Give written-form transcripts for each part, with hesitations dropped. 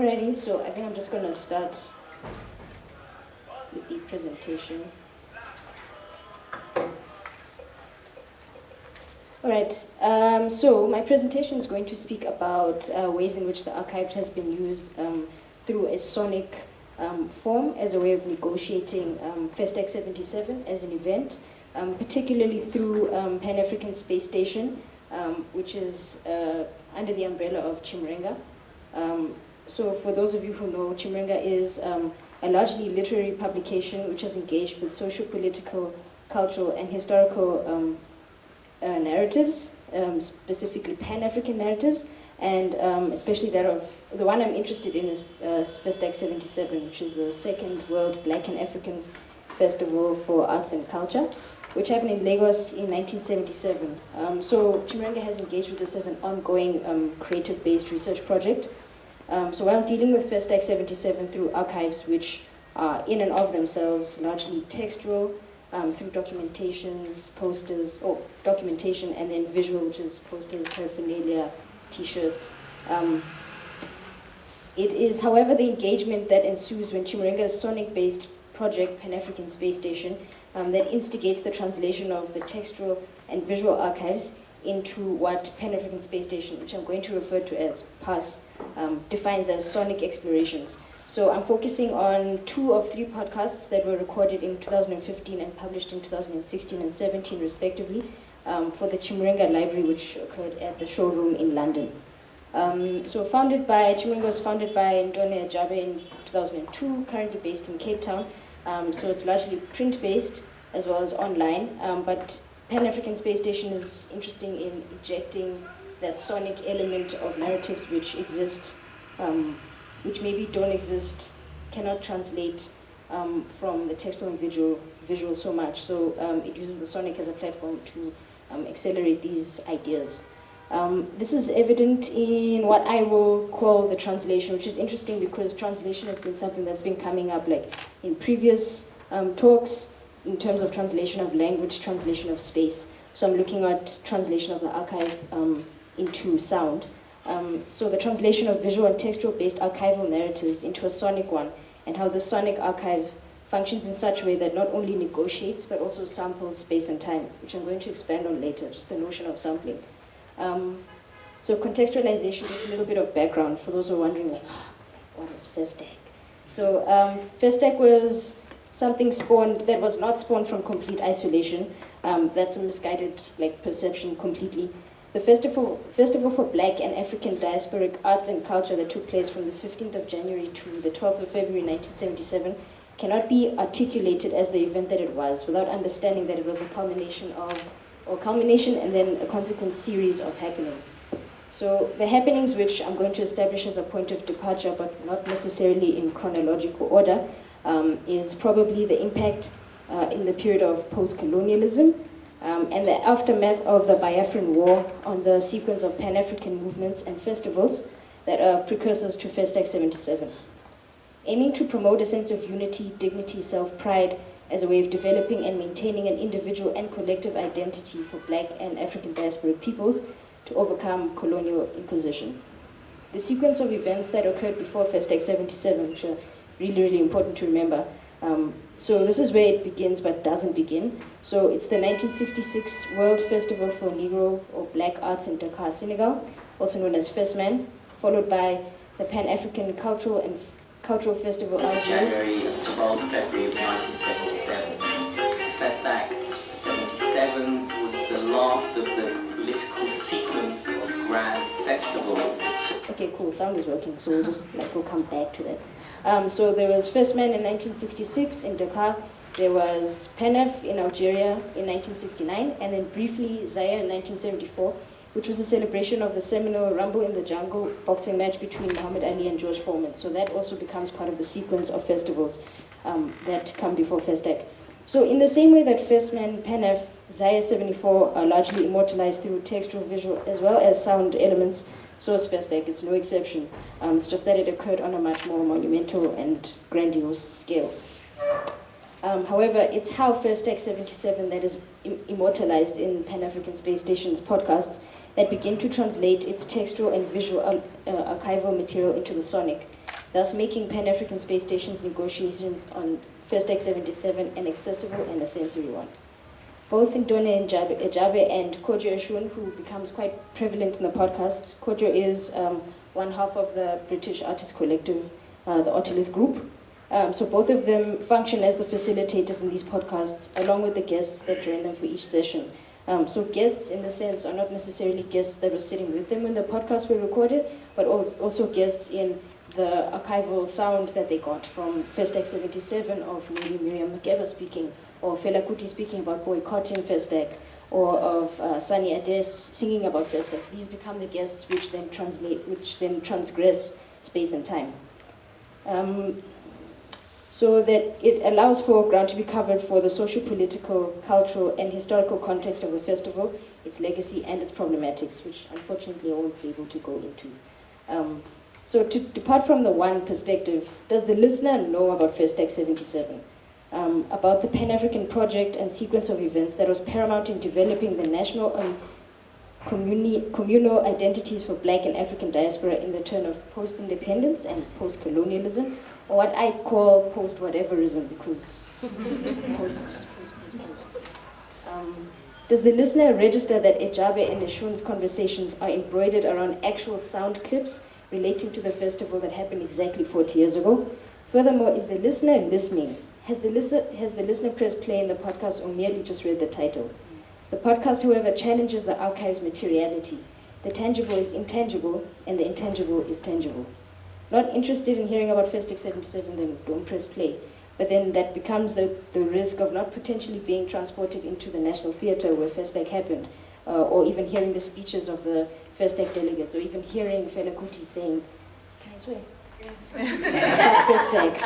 Alrighty, so I think I'm just going to start with the presentation. Alright, so my presentation is going to speak about ways in which the archive has been used through a sonic form as a way of negotiating FESTAC 77 as an event, particularly through Pan-African Space Station, which is under the umbrella of Chimrenga. So for those of you who know, Chimrenga is a largely literary publication which has engaged with socio-political, cultural, and historical narratives, specifically Pan-African narratives, and especially that of, the one I'm interested in is FESTAC 77, which is the second World Black and African Festival for Arts and Culture, which happened in Lagos in 1977. So Chimrenga has engaged with this as an ongoing creative-based research project. So while dealing with FESTAC 77 through archives, which are in and of themselves largely textual, through documentations, posters, or documentation, and then visual, which is posters, paraphernalia, t-shirts. It is, however, the engagement that ensues when Chimrenga's sonic-based project, Pan-African Space Station, that instigates the translation of the textual and visual archives into what Pan-African Space Station, which I'm going to refer to as PAS, defines as sonic explorations. So I'm focusing on 2 of 3 podcasts that were recorded in 2015 and published in 2016 and 17 respectively for the Chimrenga Library, which occurred at the showroom in London. So Chimrenga was founded by Ntone Ajabe in 2002, currently based in Cape Town. So it's largely print-based as well as online, but Pan-African Space Station is interesting in ejecting that sonic element of narratives which exist, which maybe don't exist, cannot translate from the textual and visual so much. So it uses the sonic as a platform to accelerate these ideas. This is evident in what I will call the translation, which is interesting because translation has been something that's been coming up like in previous talks in terms of translation of language, translation of space. So I'm looking at translation of the archive into sound. So the translation of visual and textual-based archival narratives into a sonic one, and how the sonic archive functions in such a way that not only negotiates, but also samples space and time, which I'm going to expand on later, just the notion of sampling. So contextualization, just a little bit of background for those who are wondering, like, what was FESTAC? So FESTAC was something spawned that was not spawned from complete isolation. That's a misguided perception completely. The festival for Black and African diasporic arts and culture that took place from the 15th of January to the 12th of February 1977 cannot be articulated as the event that it was without understanding that it was a culmination and then a consequent series of happenings. So the happenings, which I'm going to establish as a point of departure, but not necessarily in chronological order, is probably the impact in the period of post-colonialism, and the aftermath of the Biafran War on the sequence of Pan-African movements and festivals that are precursors to FESTAC 77. Aiming to promote a sense of unity, dignity, self-pride as a way of developing and maintaining an individual and collective identity for Black and African diasporic peoples to overcome colonial imposition. The sequence of events that occurred before FESTAC 77, which are really, really important to remember. So this is where it begins but doesn't begin. So it's the 1966 World Festival for Negro or Black Arts in Dakar, Senegal, also known as FESMAN, followed by the Pan-African Cultural Festival Algiers. January 12 February 1977. FESTAC 77 was the last of the political sequence of grand festivals. Okay, cool, sound is working, so we'll come back to that. So there was FESMAN in 1966 in Dakar, there was PanAf in Algeria in 1969, and then briefly Zaire in 1974, which was a celebration of the seminal Rumble in the Jungle boxing match between Muhammad Ali and George Foreman. So that also becomes part of the sequence of festivals that come before FESTAC. So in the same way that FESMAN, PanAf, Zaire 74 are largely immortalized through textual, visual, as well as sound elements, so is FESTAC. It's no exception. It's just that it occurred on a much more monumental and grandiose scale. However, it's how FESTAC 77 that is immortalized in Pan-African Space Station's podcasts that begin to translate its textual and visual archival material into the sonic. thus making Pan-African Space Station's negotiations on FESTAC 77 an accessible and a sensory one. Both Ndone Ejabe and Kojo Eshun, who becomes quite prevalent in the podcasts. Kojo is one half of the British artist collective, the Otolith Group. So both of them function as the facilitators in these podcasts, along with the guests that join them for each session. So guests, in the sense, are not necessarily guests that were sitting with them when the podcasts were recorded, but also guests in the archival sound that they got from FESTAC 77 of maybe Miriam Makeba speaking, or Fela Kuti speaking about boycotting FESTAC, or of Sani Ades singing about FESTAC. These become the guests which then transgress space and time. So that it allows for ground to be covered for the socio-political, cultural, and historical context of the festival, its legacy, and its problematics, which unfortunately I won't be able to go into. So to depart from the one perspective, does the listener know about FESTAC 77? About the Pan-African project and sequence of events that was paramount in developing the national and communal identities for Black and African diaspora in the turn of post-independence and post-colonialism, or what I call post-whateverism, because post. Does the listener register that Ejabe and Eshun's conversations are embroidered around actual sound clips relating to the festival that happened exactly 40 years ago? Furthermore, is the listener listening? Has the listener pressed play in the podcast or merely just read the title? The podcast, however, challenges the archive's materiality. The tangible is intangible, and the intangible is tangible. Not interested in hearing about FESTAC 77, then don't press play. But then that becomes the risk of not potentially being transported into the National Theatre where FESTAC happened, or even hearing the speeches of the FESTAC delegates, or even hearing Fela Kuti saying, "Can I swear?" Yes. FESTAC.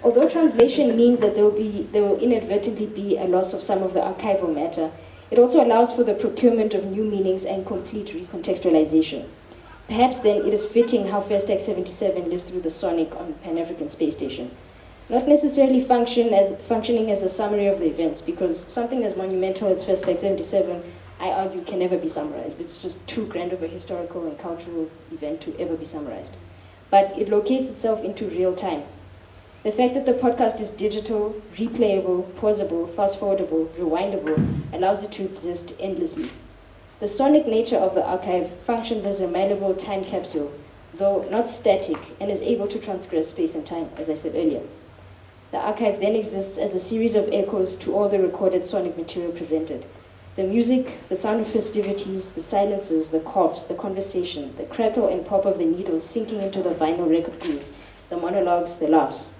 Although translation means that there will inadvertently be a loss of some of the archival matter, it also allows for the procurement of new meanings and complete recontextualization. Perhaps then it is fitting how FESTAC 77 lives through the sonic on Pan-African Space Station. Not necessarily functioning as a summary of the events, because something as monumental as FESTAC 77, I argue, can never be summarized. It's just too grand of a historical and cultural event to ever be summarized. But it locates itself into real time. The fact that the podcast is digital, replayable, pausable, fast-forwardable, rewindable, allows it to exist endlessly. The sonic nature of the archive functions as a malleable time capsule, though not static, and is able to transgress space and time, as I said earlier. The archive then exists as a series of echoes to all the recorded sonic material presented. The music, the sound of festivities, the silences, the coughs, the conversation, the crackle and pop of the needles sinking into the vinyl record grooves, the monologues, the laughs.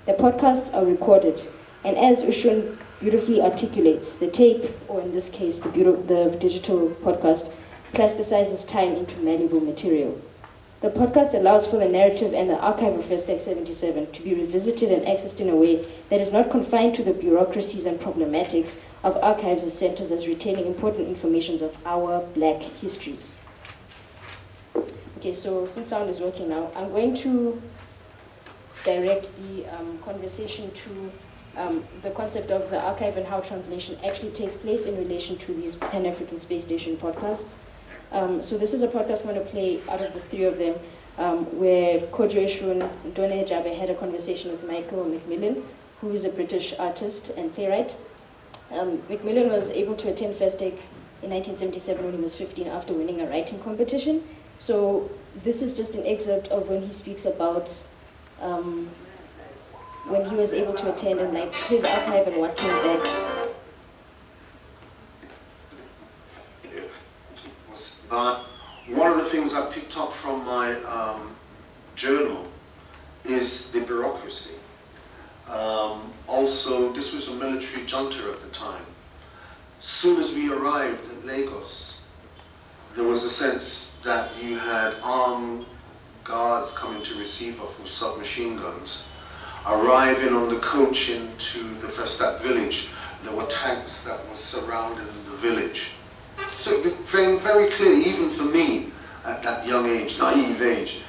The podcasts are recorded, and as Ushun beautifully articulates, the tape, or in this case, the digital podcast, plasticizes time into malleable material. The podcast allows for the narrative and the archive of FESTAC 77 to be revisited and accessed in a way that is not confined to the bureaucracies and problematics of archives as centers as retaining important information of our Black histories. Okay, so since sound is working now, I'm going to direct the conversation to the concept of the archive and how translation actually takes place in relation to these Pan-African Space Station podcasts. So this is a podcast I'm going to play out of the three of them, where Kojo Eshun and Ndone Ejabe had a conversation with Michael Macmillan, who is a British artist and playwright. Macmillan was able to attend FESTAC in 1977 when he was 15 after winning a writing competition. So this is just an excerpt of when he speaks about when he was able to attend and like his archive and what came back. One of the things I picked up from my journal is the bureaucracy. Also, this was a military junta at the time. As soon as we arrived in Lagos, there was a sense that you had armed guards coming to receive us with submachine guns. Arriving on the coach into the FESTAC village, there were tanks that were surrounding the village. So it became very clear, even for me, at that young age, naive age,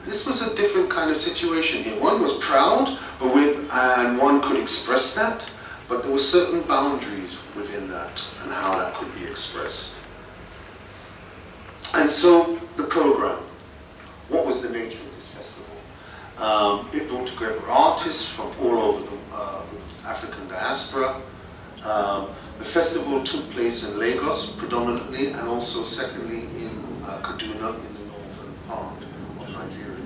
this was a different kind of situation here. One was proud, and one could express that, but there were certain boundaries within that and how that could be expressed. And so the program, what was the nature of this It brought together artists from all over the African diaspora. The festival took place in Lagos predominantly, and also secondly in Kaduna in the northern part of Nigeria.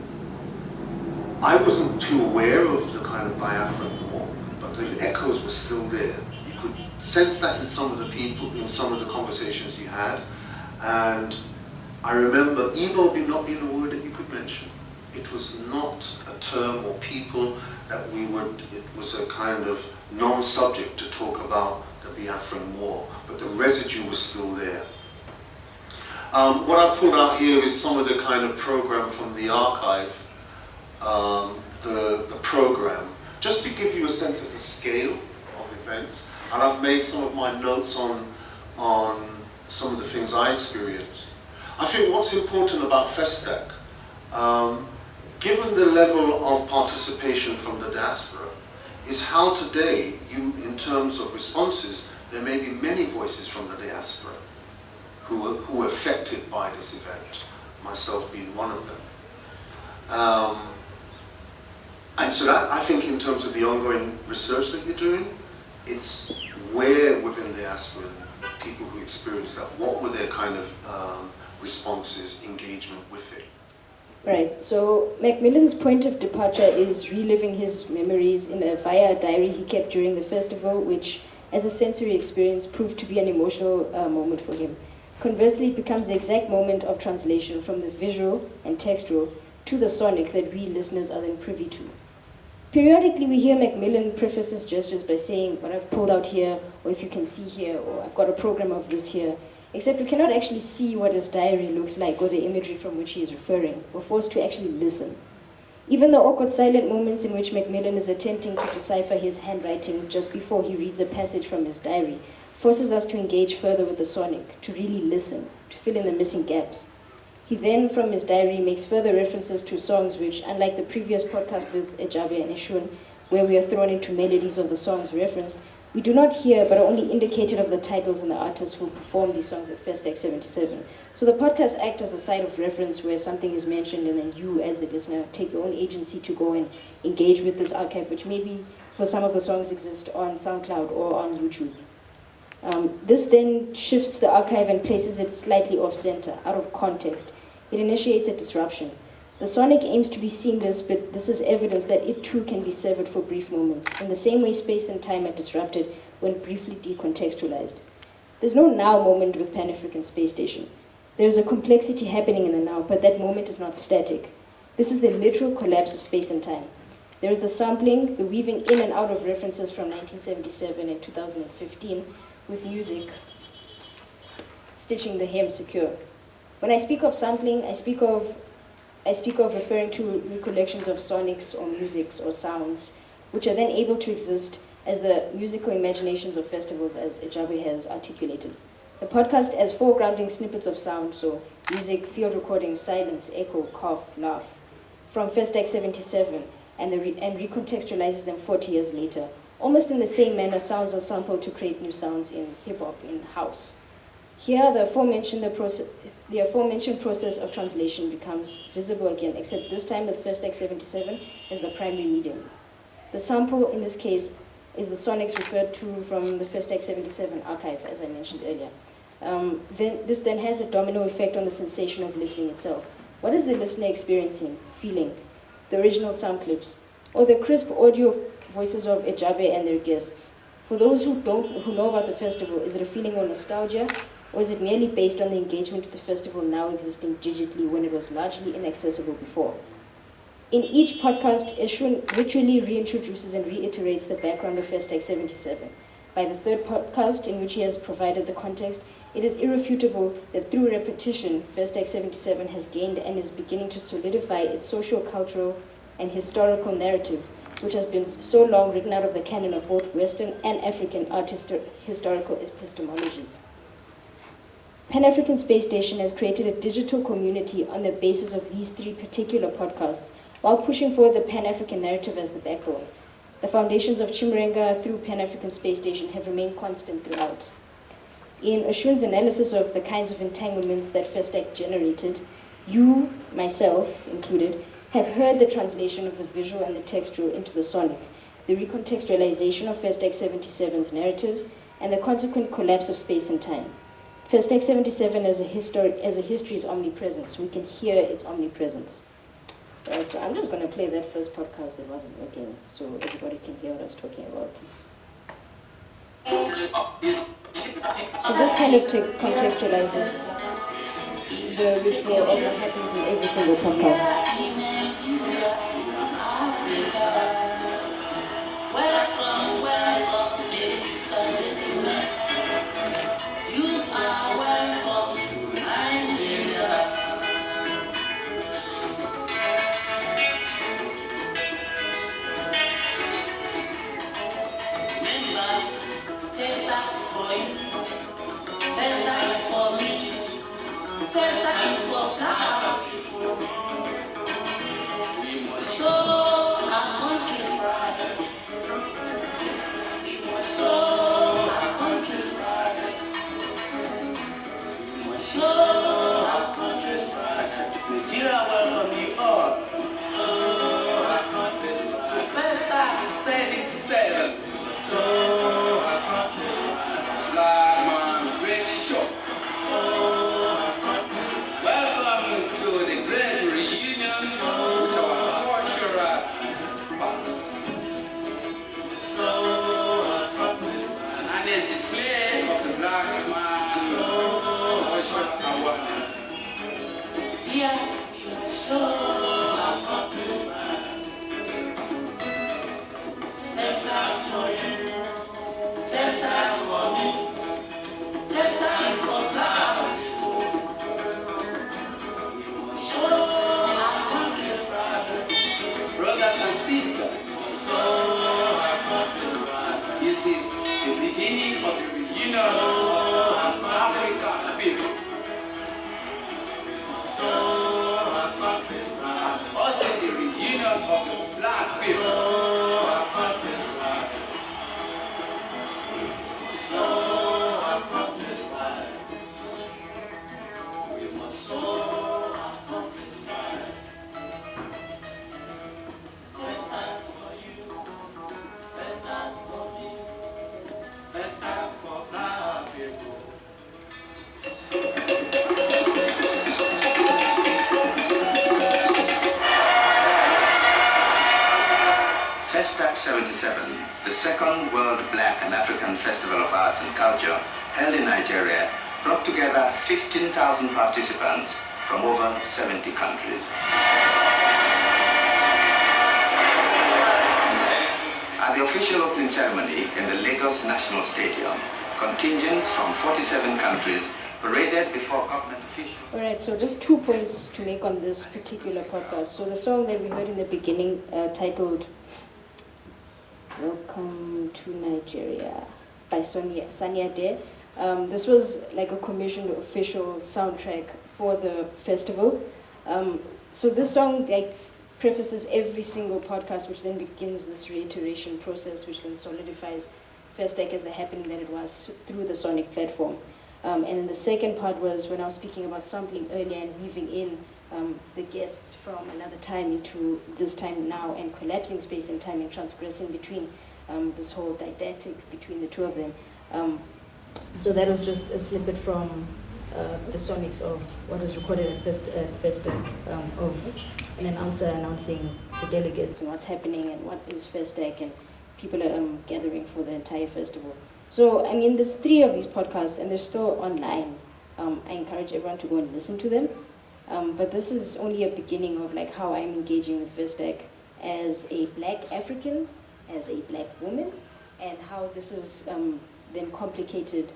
I wasn't too aware of the kind of Biafran war, but the echoes were still there. You could sense that in some of the people, in some of the conversations you had. And I remember Igbo not being a word that you could mention. It was not a term or people that it was a kind of non-subject to talk about the Biafran war, but the residue was still there. What I pulled out here is some of the kind of program from the archive, the program, just to give you a sense of the scale of events. And I've made some of my notes on some of the things I experienced. I think what's important about FESTAC, given the level of participation from the diaspora, is how today, in terms of responses, there may be many voices from the diaspora who were affected by this event, myself being one of them. And so that, I think, in terms of the ongoing research that you're doing, it's where within the diaspora, people who experienced that, what were their kind of responses, engagement with it? Right, so Macmillan's point of departure is reliving his memories via a diary he kept during the festival, which, as a sensory experience, proved to be an emotional moment for him. Conversely, it becomes the exact moment of translation from the visual and textual to the sonic that we listeners are then privy to. Periodically, we hear Macmillan preface his gestures by saying, what I've pulled out here, or if you can see here, or I've got a program of this here, except we cannot actually see what his diary looks like or the imagery from which he is referring. We're forced to actually listen. Even the awkward silent moments in which Macmillan is attempting to decipher his handwriting just before he reads a passage from his diary forces us to engage further with the sonic, to really listen, to fill in the missing gaps. He then, from his diary, makes further references to songs which, unlike the previous podcast with Ejabe and Eshun, where we are thrown into melodies of the songs referenced, we do not hear but are only indicated of the titles and the artists who perform these songs at FESTAC 77. So the podcasts act as a site of reference where something is mentioned and then you, as the listener, take your own agency to go and engage with this archive, which maybe for some of the songs exist on SoundCloud or on YouTube. This then shifts the archive and places it slightly off-center, out of context. It initiates a disruption. The sonic aims to be seamless, but this is evidence that it too can be severed for brief moments, in the same way space and time are disrupted when briefly decontextualized. There's no now moment with Pan-African Space Station. There is a complexity happening in the now, but that moment is not static. This is the literal collapse of space and time. There is the sampling, the weaving in and out of references from 1977 and 2015, with music stitching the hem secure. When I speak of sampling, I speak of referring to recollections of sonics or musics or sounds, which are then able to exist as the musical imaginations of festivals, as Ejabe has articulated. The podcast has foregrounding snippets of sound, so music, field recordings, silence, echo, cough, laugh, from FESTAC 77, and recontextualizes them 40 years later. Almost in the same manner, sounds are sampled to create new sounds in hip-hop, in house. Here, the aforementioned process of translation becomes visible again, except this time with FESTAC 77 as the primary medium. The sample, in this case, is the sonics referred to from the FESTAC 77 archive, as I mentioned earlier. This then has a domino effect on the sensation of listening itself. What is the listener experiencing, feeling? The original sound clips, or the crisp audio voices of Ejabe and their guests. For those who know about the festival, is it a feeling of nostalgia, or is it merely based on the engagement with the festival now existing digitally when it was largely inaccessible before? In each podcast, Eshun ritually reintroduces and reiterates the background of FESTAC 77. By the third podcast, in which he has provided the context, it is irrefutable that through repetition, FESTAC 77 has gained and is beginning to solidify its social, cultural, and historical narrative, which has been so long written out of the canon of both Western and African art historical epistemologies. Pan-African Space Station has created a digital community on the basis of these three particular podcasts, while pushing forward the Pan-African narrative as the backbone. The foundations of Chimurenga through Pan-African Space Station have remained constant throughout. In Eshun's analysis of the kinds of entanglements that FESTAC generated, you, myself included, have heard the translation of the visual and the textual into the sonic, the recontextualization of FESTAC 77's narratives, and the consequent collapse of space and time. FESTAC 77 as a history's omnipresence. We can hear its omnipresence. Right, so I'm just going to play that first podcast that wasn't working so everybody can hear what I was talking about. So this kind of contextualizes the ritual of what happens in every single podcast. Welcome, welcome, ladies and gentlemen. You are welcome to Nigeria. Remember, FESTAC is for you. FESTAC is for me. FESTAC is for black people. We must show our country's pride. We must show our country's pride. We must show our country's pride. Nigeria welcome you all. Show our country's pride. FESTAC 77. Show our country's pride. Black man's great show. Welcome to the great reunion with our cultural past. And the display of the black man cultural award. Here we must show our country's pride. FESTAC for you. FESTAC for me. FESTAC is for black people. Show our country's pride. Brothers and sisters, this is the beginning of the reunion of African people. And also the reunion of the black people. FESTAC 77, the second World Black and African Festival of Arts and Culture, held in Nigeria, brought together 15,000 participants from over 70 countries. At the official opening ceremony in the Lagos National Stadium, contingents from 47 countries paraded before government officials. Alright, so just 2 points to make on this particular podcast. So the song that we heard in the beginning, titled Welcome to Nigeria by Sanya Day. This was like a commissioned official soundtrack for the festival. So this song like prefaces every single podcast, which then begins this reiteration process, which then solidifies FESTAC as the happening that it was through the sonic platform. And then the second part was when I was speaking about sampling earlier and weaving in the guests from another time into this time now and collapsing space and time and transgressing between this whole didactic between the two of them. So that was just a snippet from the sonics of what was recorded at FESTAC of an announcer announcing the delegates and what's happening and what is FESTAC, and people are gathering for the entire festival. So, I mean, there's 3 of these podcasts and they're still online. I encourage everyone to go and listen to them. But this is only a beginning of like how I'm engaging with FESTAC as a black African, as a black woman, and how this is then complicated,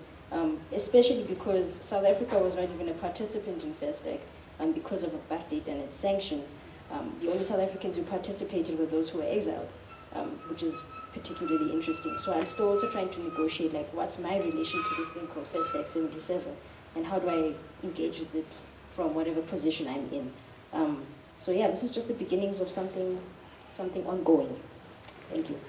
especially because South Africa was not even a participant in FESTAC because of apartheid and its sanctions. The only South Africans who participated were those who were exiled, which is particularly interesting. So I'm still also trying to negotiate like what's my relation to this thing called FESTAC 77 and how do I engage with it from whatever position I'm in. So yeah, this is just the beginnings of something ongoing. Thank you.